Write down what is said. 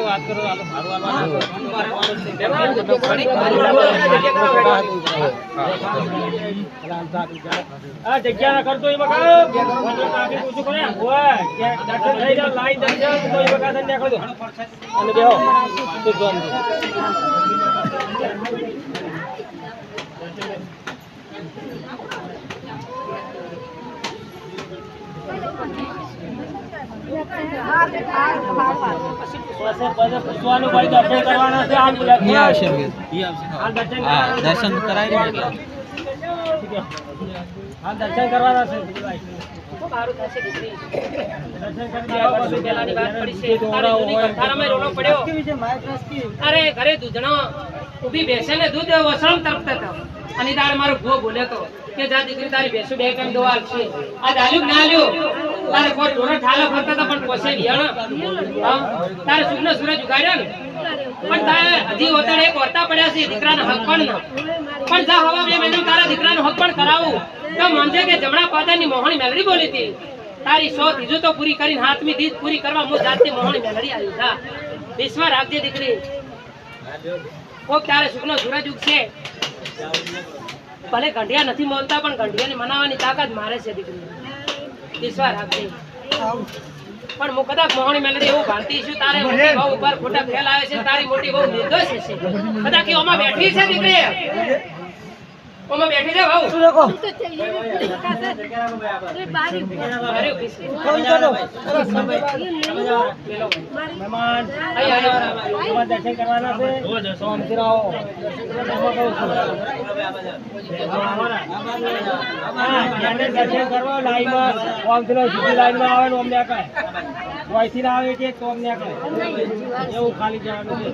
વાત કરો જગ્યા કરતો દર્શન કરાય દર્શન કરવાના અરે ઘરે દૂધણો ઉભી બેસે ને દૂધ વસણ તરફતા હતા અને તારે મારો ભૂવો બોલ્યો તો કે જા દીકરી તારી બેસું બે ટાઈમ દવા આપશે આ દાલ્યું ના લ્યો તારે કોઈ ઢોરો ઠાલો ફરતા હતા પણ પોસે વિયાણો તારે સુખનો સૂરજ ઉગાડ્યો ને પણ તારે હજી ઓતર એક વર્તા પડ્યા છે દીકરાનો હક પણ પણ જા હવા બે મહિના તારા દીકરાનો હક પણ કરાવું તો માનજે કે જમણા પાદાની મોહણી મેલડી બોલી હતી તારી 100 ત્રીજું તો પૂરી કરીને હાથમી દીધ પૂરી કરવા હું જાતની મોહણી મેલડી આવી હતા વિશ્વાસ રાખજે દીકરી કોક તારે સુખનો સૂરજ ઉગશે ભલે ગંઢિયા નથી મોલતા પણ ગંઢિયાને મનાવવાની તાકાત મારે છે દીકરી વિશ્વાસ રાખજે પણ હું કદાચ મોહણી મેલડી એવું ભારતી છું તારે મોટી બહુ ઉપર ખોટા ખેલ આવે છે તારી મોટી બહુ નિર્દોષ છે કદાચ કે ઓમાં બેઠી છે દીકરી ઓમાં બેઠી છે ભાવ શું દેખો અરે બારી અરે ફોન કરો મહેમાન આયા દર્શન કરવાના છે સોમથી રાઓ દર્શન કરવા લાઈનમાં સોમથી રાઓ સીધી લાઈનમાં આવે ને અમને કહે વાયથી ના આવે કે તો અમને કહે એવું ખાલી જવાનું છે